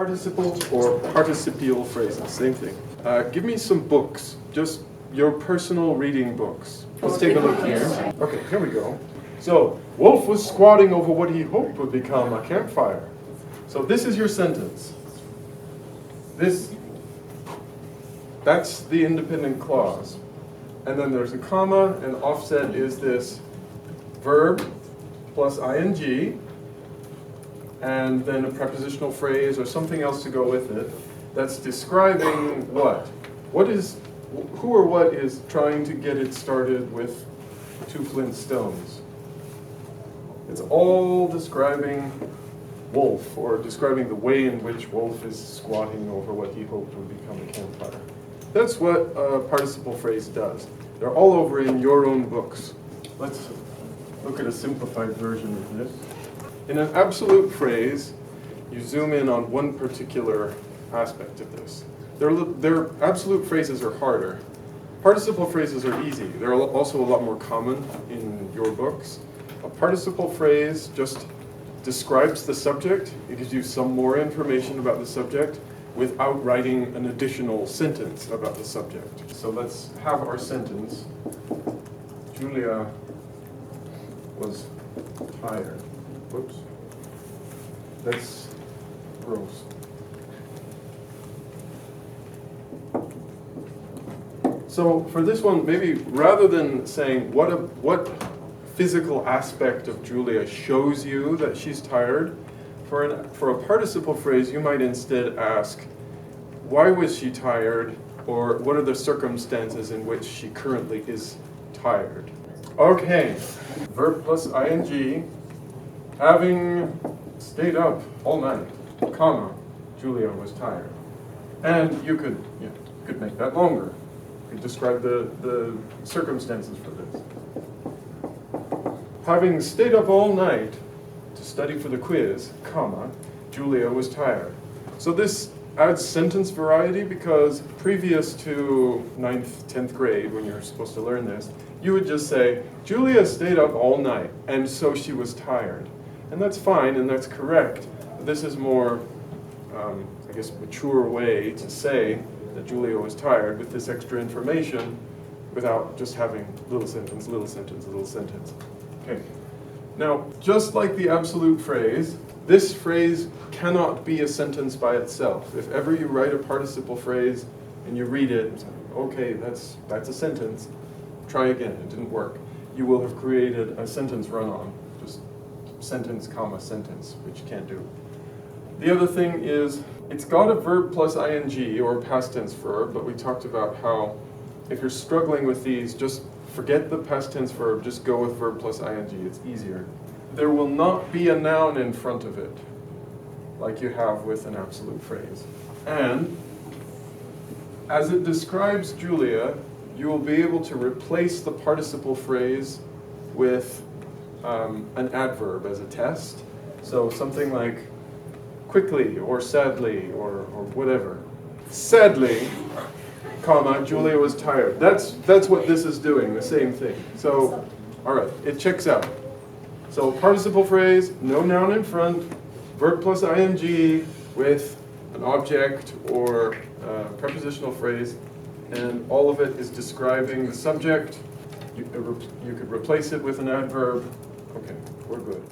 participles or participial phrases, same thing. Give me some books, just your personal reading books. Let's take a look here. Okay, here we go. So, Wolf was squatting over what he hoped would become a campfire. So this is your sentence. That's the independent clause. And then there's a comma, and offset is this verb plus ing, and then a prepositional phrase or something else to go with it that's describing what? Who or what is trying to get it started with 2 flint stones? It's all describing Wolf, or describing the way in which Wolf is squatting over what he hoped would become a campfire. That's what a participle phrase does. They're all over in your own books. Let's look at a simplified version of this. In an absolute phrase, you zoom in on one particular aspect of this. Their absolute phrases are harder. Participle phrases are easy. They're also a lot more common in your books. A participle phrase just describes the subject. It gives you some more information about the subject without writing an additional sentence about the subject. So let's have our sentence. Julia was tired. Whoops. That's gross. So for this one, maybe rather than saying what physical aspect of Julia shows you that she's tired, for a participle phrase, you might instead ask, why was she tired, or what are the circumstances in which she currently is tired? Okay, verb plus ing, having stayed up all night, comma, Julia was tired. And you could make that longer. You could describe the circumstances for this. Having stayed up all night to study for the quiz, comma, Julia was tired. So this adds sentence variety because previous to 9th, 10th grade, when you're supposed to learn this, you would just say, Julia stayed up all night, and so she was tired. And that's fine, and that's correct. But this is more, I guess, mature way to say that Julia was tired with this extra information without just having little sentence, little sentence, little sentence. Okay. Now, just like the absolute phrase, this phrase cannot be a sentence by itself. If ever you write a participle phrase and you read it and say, okay, that's a sentence, try again, it didn't work. You will have created a sentence run-on, just sentence, comma, sentence, which you can't do. The other thing is, it's got a verb plus ing, or past tense verb, but we talked about how if you're struggling with these, just forget the past tense verb, just go with verb plus ing, it's easier. There will not be a noun in front of it, like you have with an absolute phrase. And as it describes Julia, you will be able to replace the participle phrase with an adverb as a test. So something like quickly or sadly or whatever. Sadly, comma, Julia was tired. That's what this is doing, the same thing. So, all right, it checks out. So participle phrase, no noun in front, verb plus ing with an object or prepositional phrase, and all of it is describing the subject. You could replace it with an adverb. Okay, we're good.